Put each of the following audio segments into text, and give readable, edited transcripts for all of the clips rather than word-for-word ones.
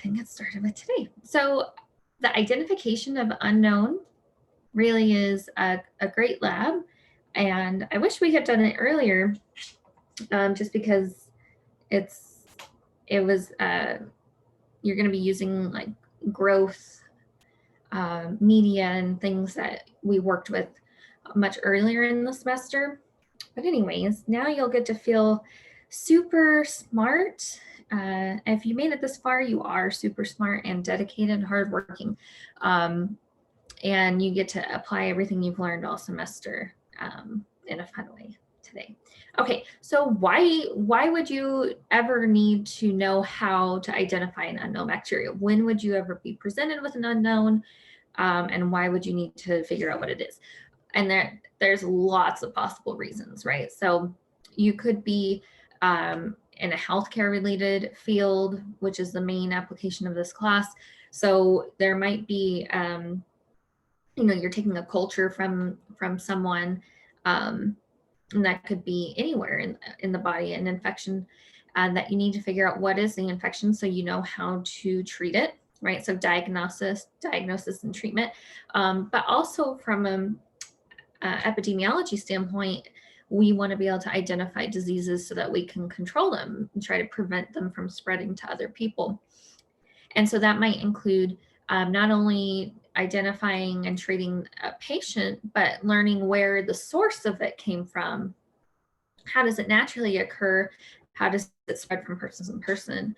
and get started with today. So the identification of unknown really is a great lab, and I wish we had done it earlier, just because you're going to be using like growth media and things that we worked with much earlier in the semester. But anyways, now you'll get to feel super smart. If you made it this far, you are super smart and dedicated, hardworking. And you get to apply everything you've learned all semester in a fun way today. Okay, so why would you ever need to know how to identify an unknown bacteria? When would you ever be presented with an unknown? And why would you need to figure out what it is? And there's lots of possible reasons, right? So you could be in a healthcare related field, which is the main application of this class. So there might be, you're taking a culture from someone, and that could be anywhere in the body, an infection, that you need to figure out what is the infection so you know how to treat it, right? So diagnosis and treatment, but also from a epidemiology standpoint, we want to be able to identify diseases so that we can control them and try to prevent them from spreading to other people. And so that might include not only identifying and treating a patient, but learning where the source of it came from. How does it naturally occur? How does it spread from person to person?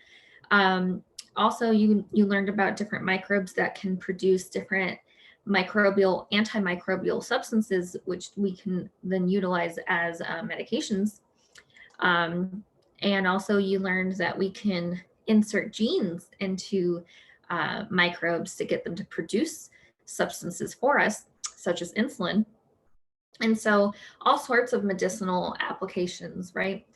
Also, you learned about different microbes that can produce different antimicrobial substances, which we can then utilize as medications. And also you learned that we can insert genes into microbes to get them to produce substances for us, such as insulin. And so all sorts of medicinal applications, right?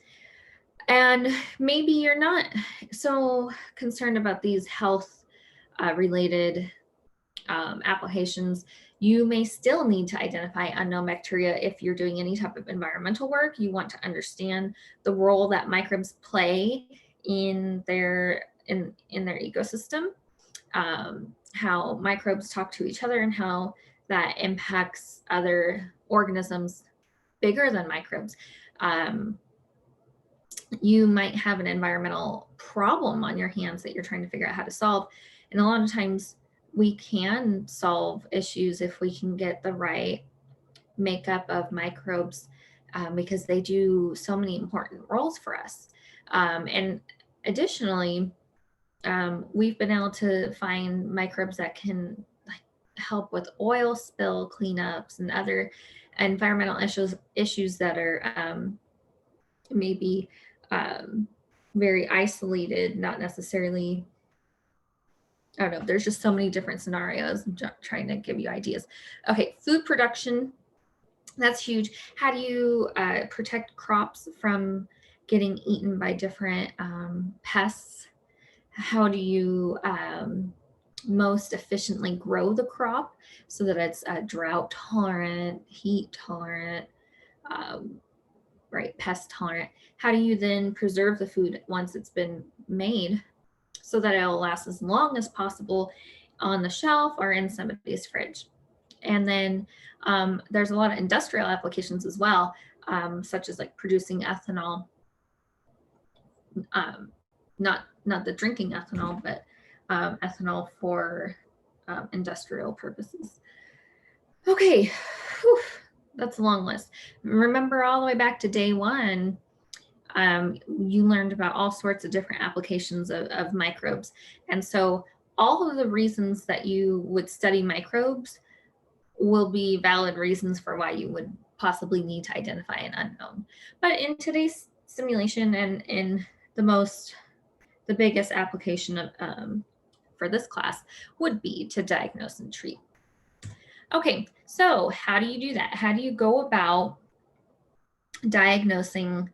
And maybe you're not so concerned about these health related applications. You may still need to identify unknown bacteria if you're doing any type of environmental work. You want to understand the role that microbes play in their ecosystem, how microbes talk to each other and how that impacts other organisms bigger than microbes. You might have an environmental problem on your hands that you're trying to figure out how to solve. And a lot of times we can solve issues if we can get the right makeup of microbes, because they do so many important roles for us. And additionally, we've been able to find microbes that can help with oil spill cleanups and other environmental issues that are maybe very isolated, not necessarily, I don't know, there's just so many different scenarios. I'm trying to give you ideas. Okay, food production, that's huge. How do you protect crops from getting eaten by different pests? How do you most efficiently grow the crop so that it's drought tolerant, heat tolerant, right, pest tolerant? How do you then preserve the food once it's been made so that it'll last as long as possible on the shelf or in somebody's fridge? And then there's a lot of industrial applications as well, such as like producing ethanol, not the drinking ethanol, but ethanol for industrial purposes. Okay, whew, that's a long list. Remember, all the way back to day one, you learned about all sorts of different applications of microbes. And so all of the reasons that you would study microbes will be valid reasons for why you would possibly need to identify an unknown. But in today's simulation and in the biggest application of, for this class would be to diagnose and treat. Okay, so how do you do that? How do you go about diagnosing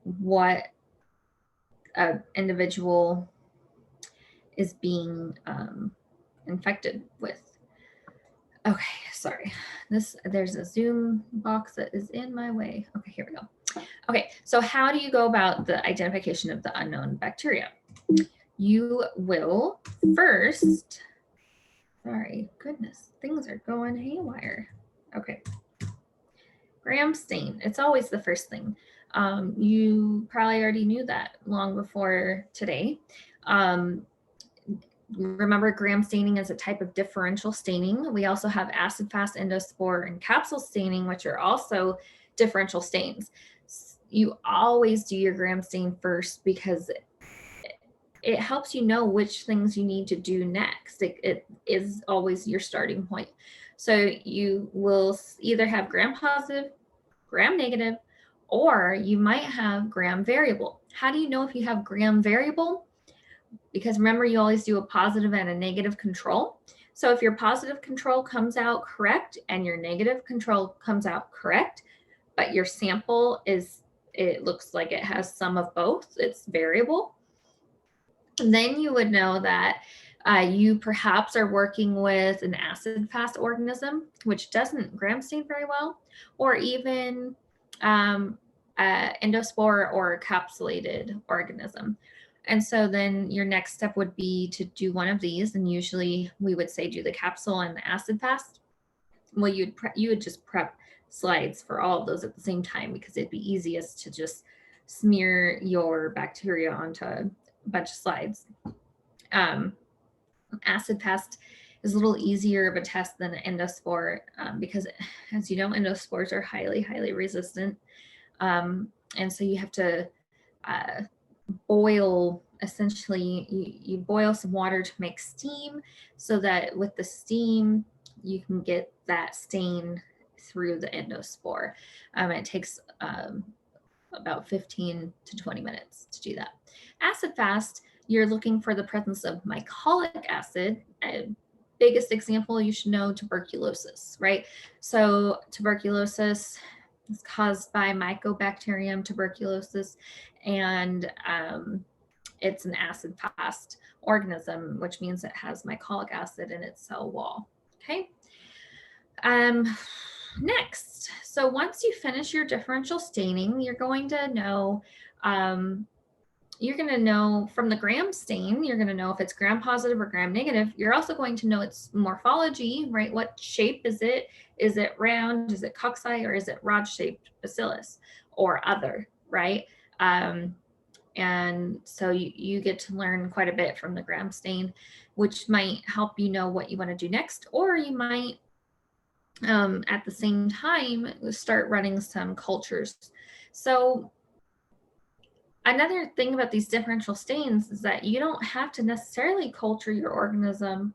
what an individual is being infected with? Okay, sorry. There's a Zoom box that is in my way. Okay, here we go. Okay, so how do you go about the identification of the unknown bacteria? you will first, sorry, goodness, things are going haywire. Okay. Gram stain, it's always the first thing. You probably already knew that long before today. Remember, gram staining is a type of differential staining. We also have acid-fast, endospore, and capsule staining, which are also differential stains. You always do your gram stain first because it helps you know which things you need to do next. It is always your starting point. So you will either have gram positive, gram negative, or you might have gram variable. How do you know if you have gram variable? Because remember, you always do a positive and a negative control. So if your positive control comes out correct and your negative control comes out correct, but your sample it looks like it has some of both, it's variable, then you would know that you perhaps are working with an acid-fast organism, which doesn't gram stain very well, or even endospore or capsulated organism. And so then your next step would be to do one of these, and usually we would say do the capsule and the acid-fast. Well, you would just prep slides for all of those at the same time because it'd be easiest to just smear your bacteria onto a bunch of slides. Acid-fast is a little easier of a test than an endospore because, as you know, endospores are highly, highly resistant. And so you have to boil, essentially, you boil some water to make steam so that with the steam, you can get that stain through the endospore. It takes about 15 to 20 minutes to do that. Acid-fast, you're looking for the presence of mycolic acid. Biggest example you should know, tuberculosis, right? So tuberculosis is caused by Mycobacterium tuberculosis, and it's an acid-fast organism, which means it has mycolic acid in its cell wall. Okay. Next, so once you finish your differential staining, you're going to know from the gram stain, you're going to know if it's gram positive or gram negative. You're also going to know its morphology, right? What shape is it? Is it round? Is it cocci? Or is it rod-shaped bacillus or other, right? And so you get to learn quite a bit from the gram stain, which might help you know what you want to do next, or you might at the same time start running some cultures. So another thing about these differential stains is that you don't have to necessarily culture your organism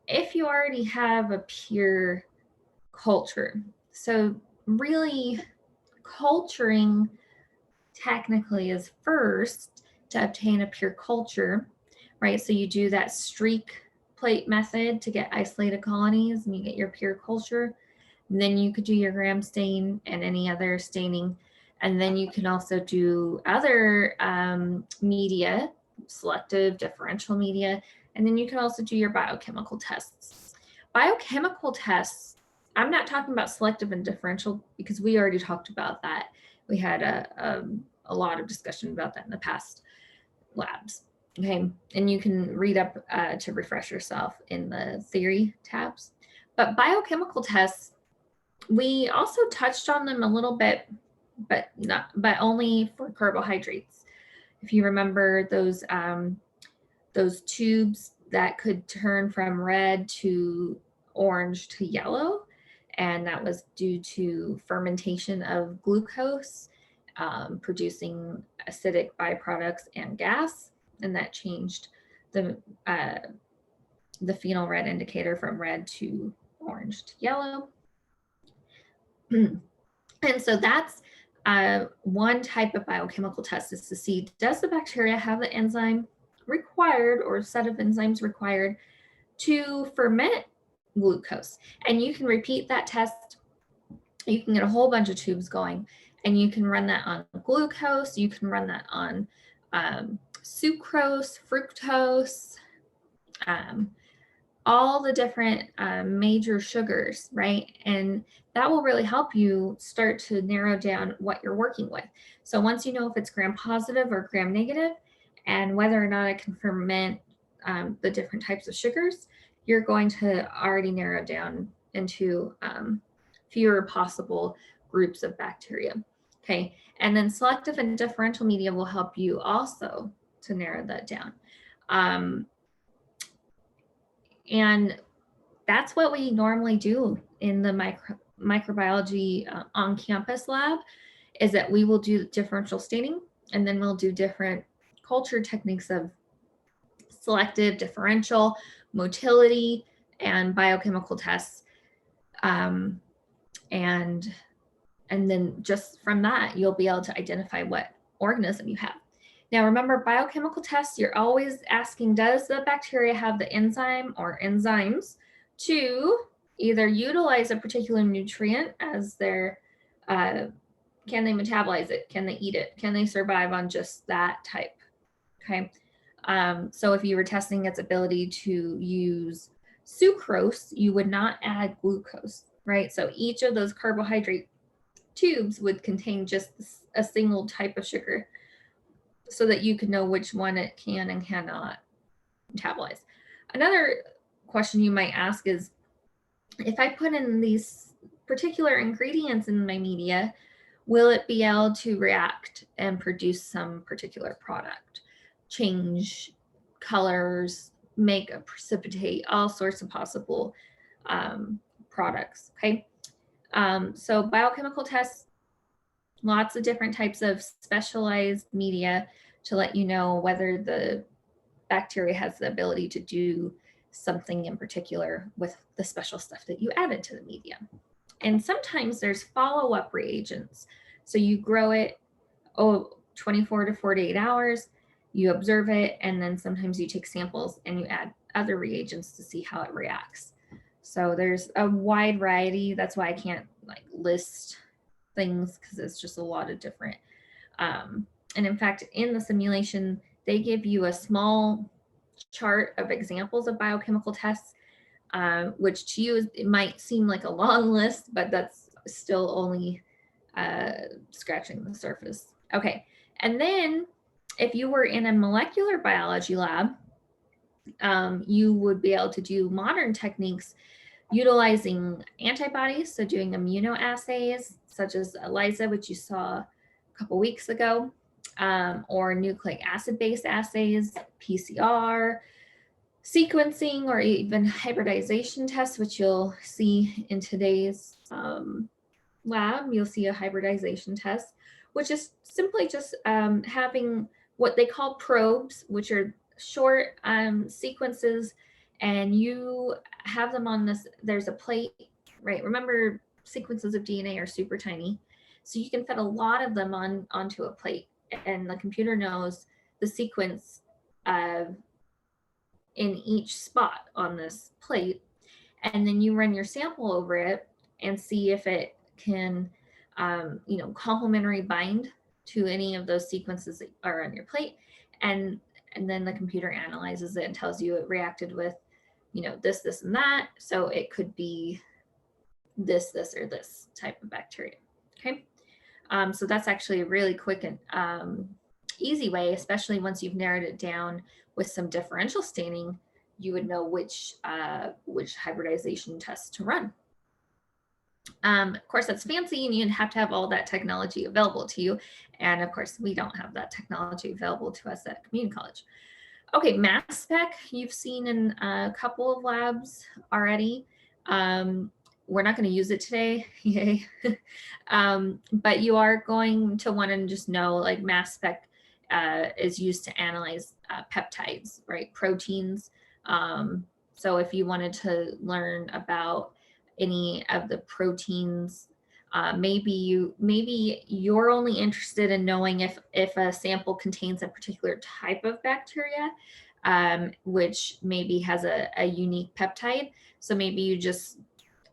if you already have a pure culture. So really, culturing technically is first to obtain a pure culture, right? So you do that streak plate method to get isolated colonies and you get your pure culture. And then you could do your gram stain and any other staining. And then you can also do other media, selective differential media. And then you can also do your biochemical tests. Biochemical tests, I'm not talking about selective and differential because we already talked about that. We had a lot of discussion about that in the past labs. Okay, and you can read up to refresh yourself in the theory tabs. But biochemical tests, we also touched on them a little bit, but only for carbohydrates. If you remember those tubes that could turn from red to orange to yellow, and that was due to fermentation of glucose, producing acidic byproducts and gas, and that changed the phenol red indicator from red to orange to yellow. And so that's one type of biochemical test, is to see, does the bacteria have the enzyme required or set of enzymes required to ferment glucose? And you can repeat that test. You can get a whole bunch of tubes going, and you can run that on glucose. You can run that on sucrose, fructose, all the different major sugars, right? And that will really help you start to narrow down what you're working with. So once you know if it's gram positive or gram negative, and whether or not it can ferment the different types of sugars, you're going to already narrow down into fewer possible groups of bacteria. Okay, and then selective and differential media will help you also to narrow that down. And that's what we normally do in the microbiology on campus lab, is that we will do differential staining, and then we'll do different culture techniques of selective, differential, motility, and biochemical tests. And then just from that, you'll be able to identify what organism you have. Now, remember, biochemical tests, you're always asking, does the bacteria have the enzyme or enzymes to either utilize a particular nutrient as their, can they metabolize it? Can they eat it? Can they survive on just that type? Okay. So if you were testing its ability to use sucrose, you would not add glucose, right? So each of those carbohydrate tubes would contain just a single type of sugar so that you could know which one it can and cannot metabolize. Another question you might ask is, if I put in these particular ingredients in my media, will it be able to react and produce some particular product, change colors, make a precipitate, all sorts of possible products, okay? So biochemical tests, lots of different types of specialized media to let you know whether the bacteria has the ability to do something in particular with the special stuff that you added to the media. And sometimes there's follow-up reagents. So you grow it 24 to 48 hours, you observe it, and then sometimes you take samples and you add other reagents to see how it reacts. So there's a wide variety. That's why I can't like list things, because it's just a lot of different. And in fact, in the simulation, they give you a small chart of examples of biochemical tests, which to you it might seem like a long list, but that's still only scratching the surface. Okay, and then if you were in a molecular biology lab, you would be able to do modern techniques utilizing antibodies, so doing immunoassays such as ELISA, which you saw a couple weeks ago, or nucleic acid-based assays, PCR, sequencing, or even hybridization tests, which you'll see in today's lab. You'll see a hybridization test, which is simply just having what they call probes, which are short sequences, and you have them on this, there's a plate, right? Remember, sequences of DNA are super tiny. So you can fit a lot of them onto a plate, and the computer knows the sequence in each spot on this plate. And then you run your sample over it and see if it can, complementary bind to any of those sequences that are on your plate. And then the computer analyzes it and tells you it reacted with, this, this, and that. So it could be this, or this type of bacteria. Okay. So that's actually a really quick and easy way, especially once you've narrowed it down with some differential staining, you would know which hybridization test to run. Of course, that's fancy, and you'd have to have all that technology available to you. And of course, we don't have that technology available to us at community college. Okay, mass spec, you've seen in a couple of labs already. We're not going to use it today, yay. But you are going to want to just know, like, mass spec is used to analyze peptides, right? Proteins. So if you wanted to learn about any of the proteins, maybe you're only interested in knowing if a sample contains a particular type of bacteria, which maybe has a unique peptide. So maybe you just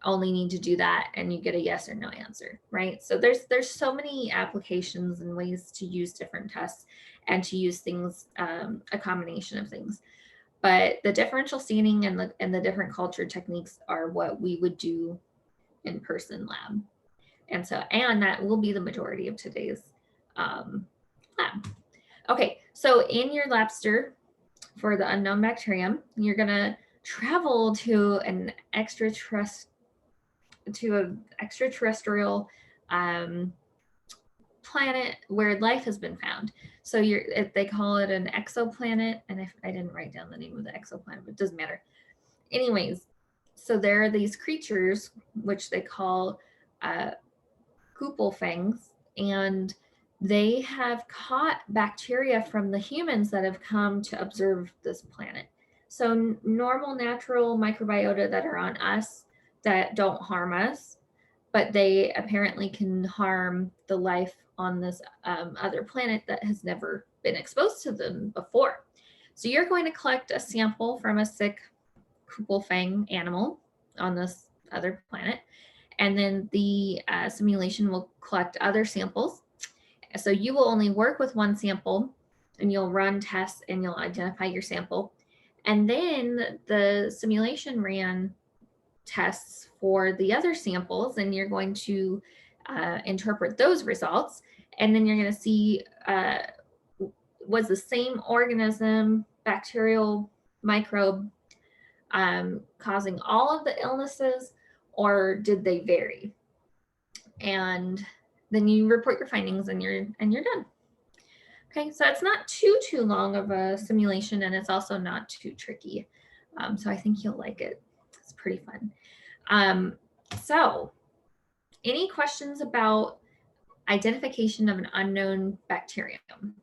only need to do that and you get a yes or no answer, right? So there's so many applications and ways to use different tests and to use things, a combination of things. But the differential staining and the different culture techniques are what we would do in person lab. And that will be the majority of today's lab. Okay, So in your Labster for the unknown bacterium, you're going to travel to an extraterrestrial planet where life has been found. So they call it an exoplanet, and I didn't write down the name of the exoplanet, but it doesn't matter. Anyways, so there are these creatures which they call fangs, and they have caught bacteria from the humans that have come to observe this planet. So normal natural microbiota that are on us that don't harm us, but they apparently can harm the life on this other planet that has never been exposed to them before. So you're going to collect a sample from a sick fang animal on this other planet, and then the simulation will collect other samples. So you will only work with one sample, and you'll run tests and you'll identify your sample. And then the simulation ran tests for the other samples, and you're going to interpret those results. And then you're going to see was the same organism, bacterial microbe, causing all of the illnesses, or did they vary? And then you report your findings, and you're done. Okay, so it's not too long of a simulation, and it's also not too tricky. So I think you'll like it. It's pretty fun. So any questions about identification of an unknown bacterium?